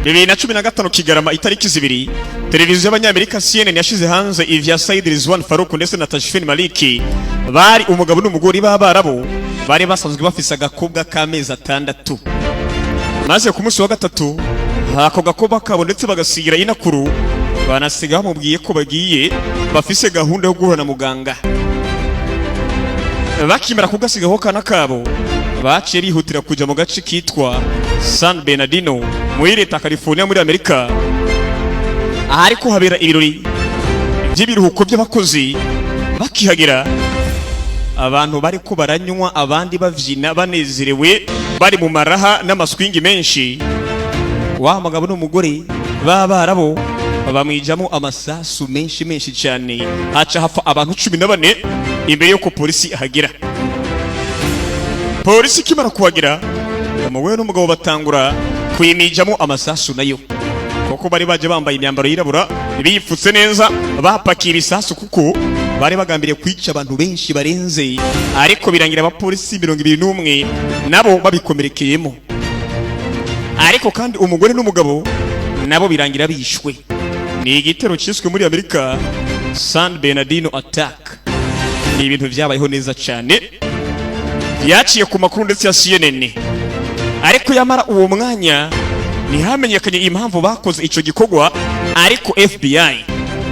2015 Kigarama itariki zibiri televiziyo y'abanyamerika CNN yashize hanze ivya Said Rizwan Farouk ndetse na Tashfin Maliki bari umugabo n'umugore b'abarabo bari basanzwe bafise agakobwa k'amezi 6 maze ku munsi wa gatatu hako gakobwa kabo ndetse bagasigira inakuru banasiga bamubwiye ko bagiye bafise gahunda yo guhura na muganga bakimara kugasigaho kana kabo baciye bihutira kuja mu gace kitwa San Bernardino muri leta California muri Amerika ahari ko habera ibirori by'ibiruhuko by'abakozi bakihagera abantu bari ko baranywa abandi bavyina banezerewe bari mu maraha n'amaswingi menshi wa mugabo n'umugore b'abarabo bamwijamo amasasu menshi cyane haca hafa abantu 14 imbere yuko polisi ahagera. Polisi kimara kuhagera umugore n'umugabo batangura kuyimijamo amasasu nayo kuko bari baje bambaye imyambaro yirabura bipfutse neza bapakiye ibisasu kuko bari bagambiriye kwica abantu benshi barenze ariko birangira abapolisi 21 nabo babikomerekeyemo ariko kandi umugore n'umugabo nabo birangira bishwe. Ni igitero cyiswe muri Amerika San Bernardino attack. Ni ibintu byabayeho neza cyane yaciye ku makuru ndetse ya CNN ariko yamara uwo mwanya ntihamenyekanye impamvu bakoze ico gikorwa ariko FBI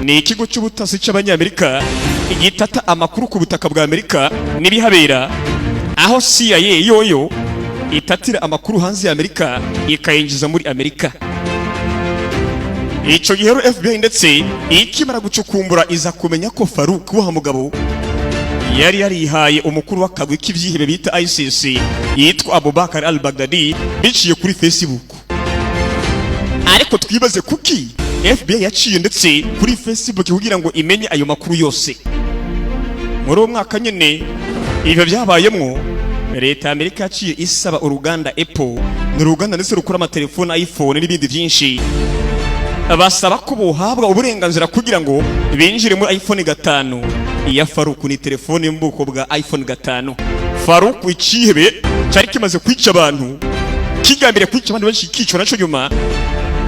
ni ikigo cy'ubutasi cy'abanyamerika igitata amakuru ku butaka bwa Amerika nibihabera aho CIA yoyo itatira amakuru hanze ya Amerika ikayinjiza muri Amerika. Ico gihero FBI ndetse ikimara gucukumbura iza kumenya ko Farouk wa mugabo yari yarihaye umukuru w'akagwi k'ivyihebe bita ICC yitwa Abubakar al-Baghdadi biciye kuri Facebook. Ariko twibaze kuki FBI yaciye ndetse kuri Facebook kugira ngo imenye ayo makuru yose. Muri umwaka nyene ivyo byabayemwo leta Amerika yaciye isaba uruganda Apple n'uruganda ndetse rukora amatelefone iPhone n'ibindi byinshi basaba ko bohabwa uburenganzira kugira ngo binjire muri iPhone 5 iya Farouk ni telefone yo mu bwoko bwa iPhone 5. Farouk ikihebe cyari kimaze kwica abantu kigambire kwica abantu benshi kicwa naco nyuma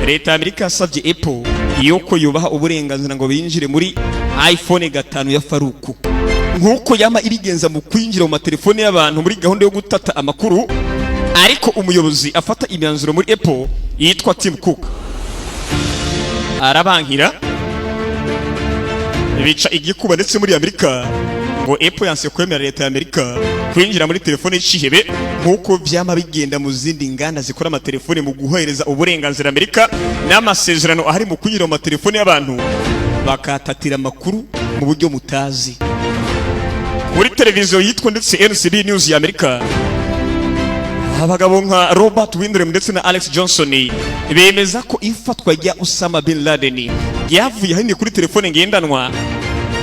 leta Amerika yasabye Apple yuko yubaha uburenganzira ngo binjire muri iPhone 5 ya Farouk nkuko yama irigenza mu kwinjira mu matelefone y'abantu muri gahunda yo gutata amakuru ariko umuyobozi afata imyanzuro muri Apple yitwa Tim Cook arabankira bica igikuba ndetse muri Amerika ngo Apple yanse kwemera leta ya Amerika kwinjira muri telefone y'icihebe nkuko byama bigenda mu zindi nganda zikora amatelefone mu guhereza uburenganzira Amerika n'amasezerano ahari mu kunyira mu matelefone y'abantu bakatatira amakuru mu buryo mutazi. Kuri televiziyo yitwa ndetse NCB News ya Amerika abagabo nka Robert Windrem ndetse na Alex Johnson bemeza ko ifatwa rya Osama bin Laden yavuye hani kuri telefone ngendanwa.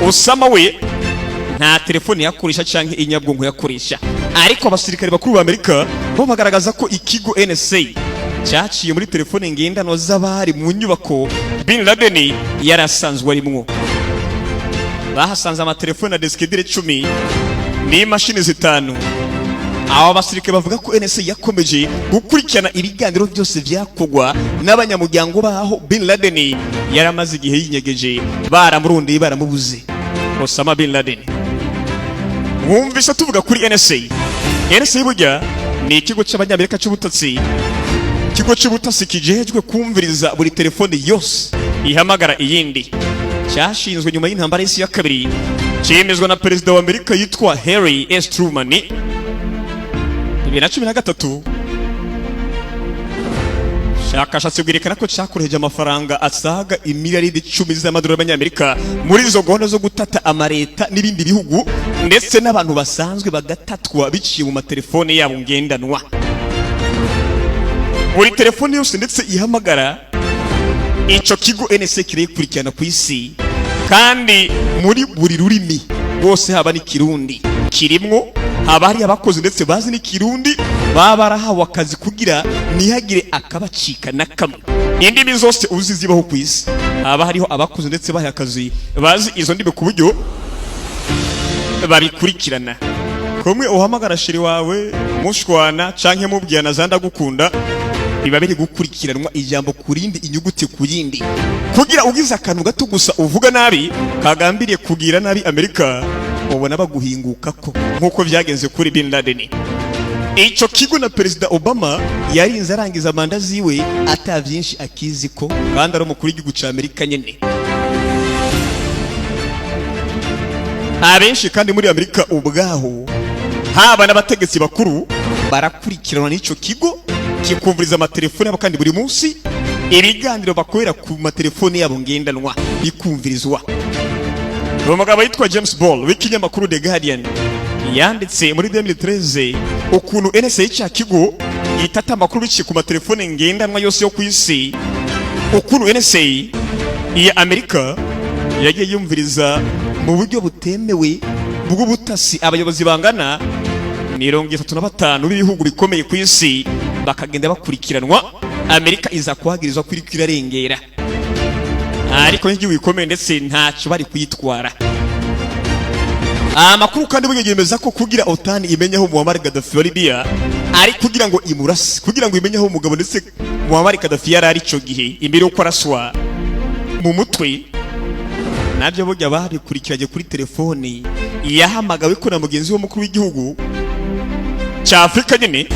Osama we nta telefone yakoresha canke inyabwonko yakoresha ariko abasirikare bakuru ba Amerika bo bagaragaza ko ikigo NSA cyaciye muri telefone ngendanwa z'abari mu nyubako bin Laden yarasanzwe arimwo. Bahasanze amatelefone na diskedire 10 ni mashini 5. Aba basirikare bavuga ko NSA yakomeje gukurikirana ibiganiro byose byakogwa n'abanyamuryango baho bin Laden yaramaze igihe yinyegeje baramurondeye baramubuze. Osama bin Laden mwumvise tuvuga kuri NSA burya ni ikigo cy'abanyamerika cy'ubutasi ikigo cy'ubutasi kijejwe kumviriza buri telefone yose ihamagara iyindi cyashinzwe nyuma y'intambara y'isi ya kabiri cyemezwa na perezida wa Amerika yitwa Harry S. Truman 2013. Shakashatsi bwerekana ko cyakoreje amafaranga asaga imiliyaridi 10 z'amadolari y'Amerika muri izo gahunda zo gutata amareta n'ibindi bihugu ndetse n'abantu basanzwe bagatatwa biciye mu matelefone yabo ngendanwa. Buri telefone yose ndetse ihamagara ico kigo NSA kirekurikirana ku isi kandi muri buri rurimi bose haba ni Kirundi kirimwo haba hari abakozi ndetse bazi ni Kirundi babarahawe akazi kugira nihagire akabacika na kamwe. Indimi zose uzi zibaho ku isi haba hariho abakozi ndetse bahaye akazi bazi izo ndimi ku buryo babikurikirana. Komwe uhamagara shiri wawe mushwana canke mubwiyana zanda gukunda biba biri gukurikiranwa ijambo kurindi inyuguti kuyindi kugira ugize akantu gato gusa uvuga nabi kagambiriye kugira nabi Amerika ubona baguhinguka ko nkuko byagenze kuri Bin Laden. Ico kigo na Perezida Obama yarinze arangiza manda ziwe atavyinshi akizi ko kandi ari umukuru w'igihugu ca Amerika nyene. Abenshi kandi muri Amerika ubwaho haba n'abategetsi bakuru barakurikiranwa n'ico kigo kikumviriza amatelefone yabo kandi buri munsi ibiganiro bakorera ku matelefone yabo ngendanwa bikumvirizwa. Umugabo yitwa James Ball w'ikinyamakuru The Guardian yanditse muri 2013 ukuntu NSA cya kigo itata amakuru biciye ku matelefone ngendanwa yose yo kwisi, ukuntu NSA ya Amerika yagiye yumviriza mu buryo butemewe bw'ubutasi abayobozi bangana 35 b'ibihugu bikomeye ku isi bakagenda bakurikiranwa. Amerika iza kuhagirizwa kuri kwirarengera ariko n'igihugu bikomeye ndetse ntacyo bari kuyitwara. Amakuru kandi bunyemeza ko kugira OTAN imenyaho Muammar Gaddafi wa Libya ari kugira ngo imurase, kugira ngo imenyaho umugabo ndetse Muammar Gaddafi yari ari cyo gihe imbere yo kwaraswa mu mutwe. Nabyo bujya babikurikiranye kuri telefone yahamagawe ko na mugenzi w'umukuru w'igihugu cya Afrika nyine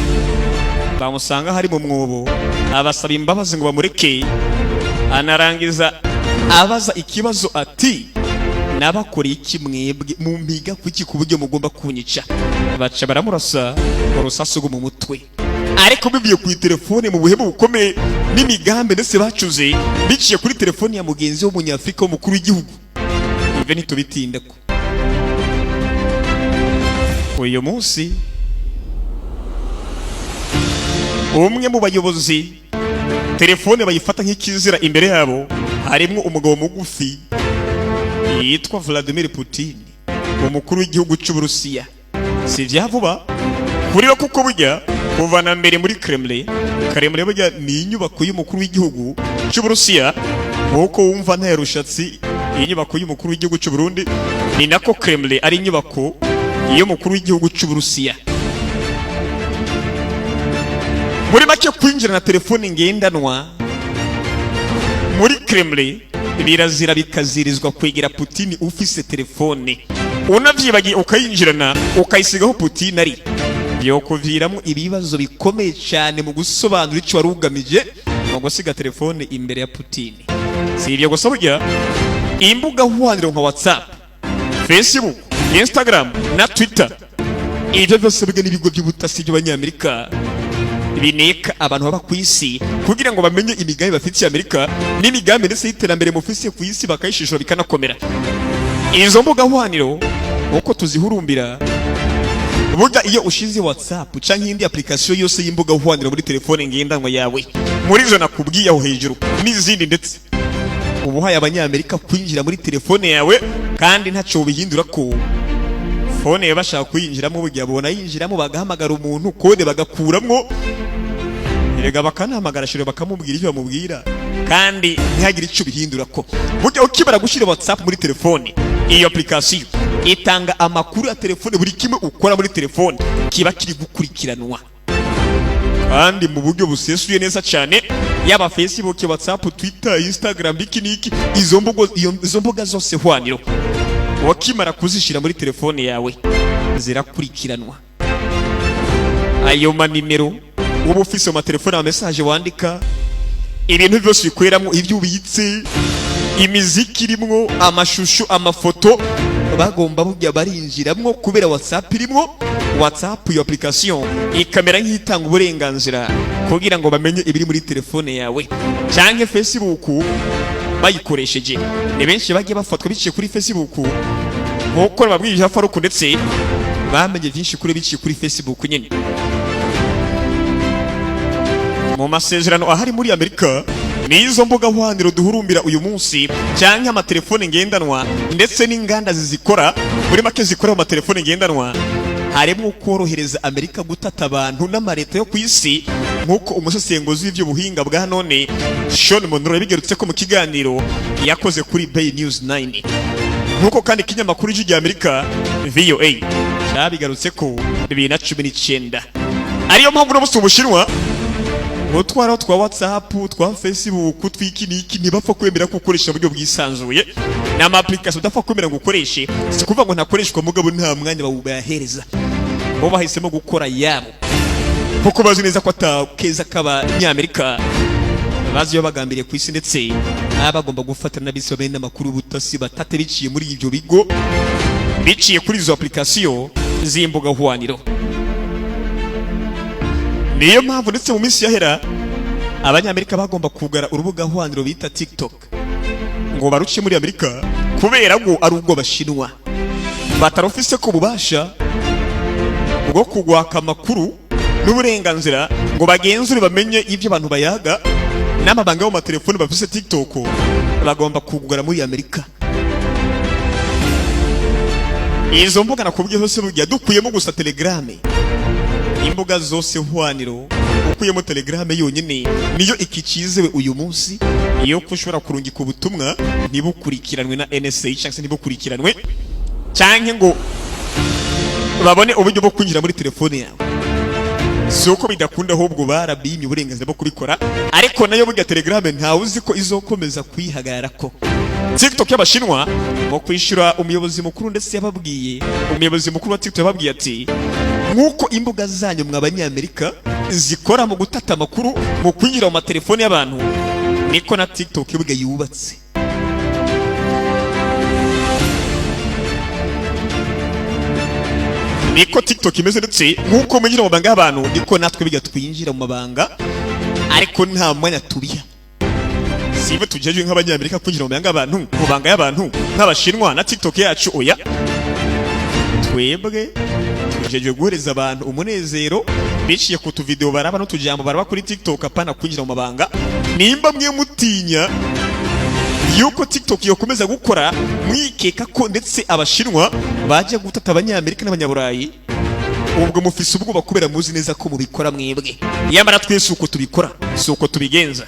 bamusanga hari mu mwobo abasaba imbabazi ngo bamureke, anarangiza abaza ikibazo ati nabakoreye iki mwebwe mu mpiga kuki ku buryo mugomba kunyica. Baca baramurasa urusasu rwo mu mutwe ariko bibiye kuri telefone mu buhemu bukomeye n'imigambi ndetse bacuze biciye kuri telefone ya mugenzi w'umunyafrika w'umukuru w'igihugu. Ive nitubitinda ko uyu munsi umwe mu bayobozi telefone bayifata nk'ikizira imbere yabo harimo umugabo mugufi yitwa Vladimir Putin umukuru w'igihugu cy'Uburusiya. Si vyavuba kuri we kuko burya kuvana mbere muri Kremlin burya ni inyubako y'umukuru w'igihugu cy'Uburusiya nkuko wumva nta rushatsi inyubako y'umukuru w'igihugu cy'u Burundi ni nako Kremlin ari inyubako y'umukuru w'igihugu cy'Uburusiya. Muri make kwinjira na telefone ngendanwa muri Kremlin birazira bikazirizwa kwegera Putin ufise telefone unavyibagiye ukayinjirana ukayisigaho Putin ari byo kuviramo ibibazo bikomeye cyane mu gusobanura icyo warugamije mu gusiga telefone imbere ya Putin. Si ibyo gusa burya imbuga hwaniro nka WhatsApp, Facebook, Instagram na Twitter ibyo byose biga n'ibigo by'ubutasi by'abanyamerika bineka abantu baba ku isi kugira ngo bamenye imigambi bafitiye Amerika n'imigambi ndetse y'iterambere mu fisi ku isi bakayishishura bikanakomera. Izo mbuga hwaniro uko tuzihurumbira burya iyo ushize WhatsApp canke indi application yose y'imbuga hwaniro muri telefone ngendanwa yawe muri zo nakubwiye aho hejuru n'izindi ndetse ubuhaye abanyamerika kwinjira muri telefone yawe kandi ntacyo bihindura ko fone yabashaka kuyinjiramo burya bona yinjiramo bagahamagara umuntu kode bagakuramwo erega bakanahamagara shiro bakamubwira icyo bamubwira kandi ntihagire icyo bihindura ko burya ukibara gushira WhatsApp muri telefone. Iyo application itanga amakuru ya telefone buri kimwe ukora muri telefone kiba kiri gukurikiranwa kandi mu buryo busesuye neza cyane, yaba Facebook, WhatsApp, Twitter, Instagram bikiniki izo mbuga zose hwaniro wakimara kuzishira muri telefone yawe zirakurikiranwa. Ayo manimero uba ufise mu telefone ya message wandika ibintu byose bikweramo ibyo ubitse imiziki irimwo amashusho amafoto bagomba burya barinjiramwo kubera WhatsApp irimwo. WhatsApp iyo application ikamera nk'itanga uburenganzira kugira ngo bamenye ibiri muri telefone yawe. Canke Facebook bayikoresheje ni benshi bagiye bafatwa biciye kuri Facebook nkuko babwije Faruku ndetse bamenye byinshi kuri biciye kuri Facebook nyene. Mu masezerano ahari muri Amerika nizo mbuga hwaniro duhurumbira uyu munsi cyangwa amatelefone ngendanwa ndetse n'inganda zizikora muri make zikora mu telefone ngendanwa harimo korohereza Amerika gutata abantu n'amareta yo kwisi nkuko umusesenguzi w'ibyo buhinga bwa none Sean Monroe yabigerutse ko mu kiganiro yakoze kuri Bay News 9 nkuko kandi kinyamakuru cy'u Amerika VOA cyabigarutse ko 2019 ariyo mpamvu no Bushinwa utwara twa WhatsApp twa Facebook twiki niki ntibapfa kwemera ko ukoresha buryo bwisanzuye n'ama application udapfa kwemera ngo ukoreshe si kuvuga ngo ntakoreshwa mugabo nta mwanya bayahereza bo bahisemo gukora yabo kuko bazi neza ko atakeza k'abanyamerika bazi yo bagambiriye ku isi ndetse bagomba gufatana n'abisi bamenya n'amakuru butasi batate biciye muri ibyo bigo biciye kuri izo application z'imbuga hwaniro. Niyo mpamvu ndetse mu minsi yahera abanyamerika bagomba kugara urubuga hwaniro bita TikTok ngo baruce muri Amerika kubera ngo ari ubwo bashinwa batarofise ko bubasha bwo kugwaka amakuru n'uburenganzira ngo bagenzure bamenye ibyo abantu bayaga n'amabanga yo mu telefone bafise TikTok bagomba kugara muri Amerika. Izo mbuga nakubwiye hose burya dukuyemo gusa Telegram, imbuga zose hwaniro ukuyemo Telegram yonyine niyo ikicizewe uyu munsi iyo kushobora kurungika ubutumwa ntibukurikiranwe na NTA cyangwa se ntibukurikiranwe cyangwa ngo babone uburyo bwo kwinjira muri telefone yawe. Soko bidakunda ahubwo barabimye uburenganzira bwo kubikora ariko nayo burya Telegram ntawe uzi ko izokomeza kwihagarara ko. TikTok y'abashinwa mu kwishura umuyobozi mukuru ndetse yababwiye umuyobozi mukuru wa TikTok yababwiye ati nkuko imbuga zanyu mw'abanyamerika zikora mu gutata amakuru mu kwinjira mu matelefone y'abantu niko na TikTok y'ubwe yubatse. Niko TikTok imeze ndetse nkuko mwinjira mu mabanga y'abantu niko natwe biga twinjira mu mabanga ariko nta mwanya tubiha. Sibe tujeje nk'abanyamerika kwinjira mu mabanga y'abantu nk'abashinwa na TikTok yacu oya. Twebwe tujeje guhereza abantu umunezero biciye ku tu video baraba no tujambo baraba kuri TikTok apana kwinjira mu mabanga. Nimba mwe mutinya yuko TikTok yokomeza gukora mwikeka ko ndetse abashinwa baje gutata abanyamerika n'abanyaburayi ubwo mufise ubwoba kubera muzi neza ko mubikora mwebwe yamara twese uko tubikora suko tubigenza.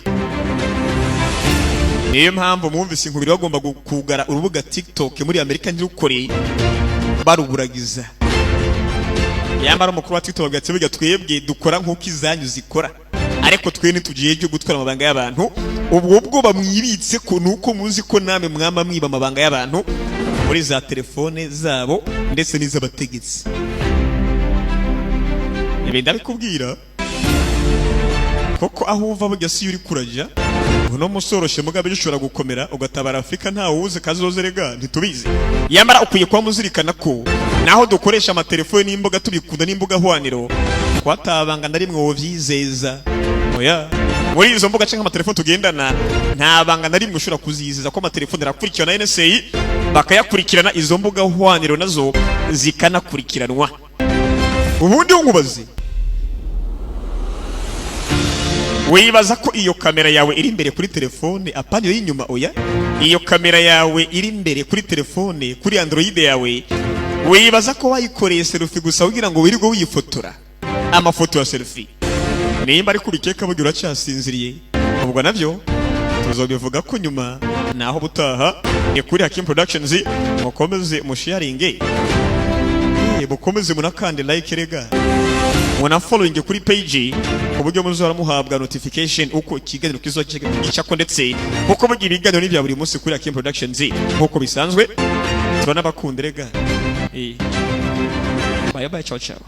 Niyo mpamvu mwumvise inkubiri bagomba kugara urubuga TikTok muri Amerika ntirukore baruburagiza. Yamara umukuru wa TikTok agatsibiga twebwe dukora nk'uko izanyu zikora ariko twe ntitugiye gutwara amabanga y'abantu ubwo bamwibitse ko nuko muzi ko namwe mwama mwiba amabanga y'abantu muri za telefone zabo ndetse n'iz'abategetsi. Ibi ndabikubwira koko aho uva burya si uri kuraja uno musoroshe mugabe bishobora gukomera ugatabara Afrika nta wuze kazoze rega ntitubizi. Yamara ukwiye kwa muzirikana ko naho dukoresha amatelefone n'imbuga tubikunda n'imbuga hwaniro kwatabanga na rimwe wovyizeza oya muri izo mbuga cyangwa amatelefone tugendana nta banga na rimwe ushobora kuzizeza ko amatelefone arakurikirana na NSA bakayakurikirana izo mbuga hwaniro nazo zikanakurikiranwa. Ubundi nkubaze wibaza ko iyo kamera yawe iri imbere kuri telefone apana yo inyuma oya iyo kamera yawe iri imbere kuri telefone kuri Android yawe wibaza ko wayikoreye selfie gusa ugira ngo wirirwe wifotora amafoto ya selfie nimba ari kubikeka bugira uracasinziriye ubwo navyo tuzobivuga ko nyuma naho butaha ni kuri Hakim Productions mukomeze musharinge mukomeze munakande like rega muna following kuri page uburyo muzora muhabwa notification uko ikiganiro kizocyako ndetse uko bugira ibiganiro n'ibya buri munsi kuri Hakim Productions nkuko bisanzwe tubana bakunda rega bye bye ciao ciao.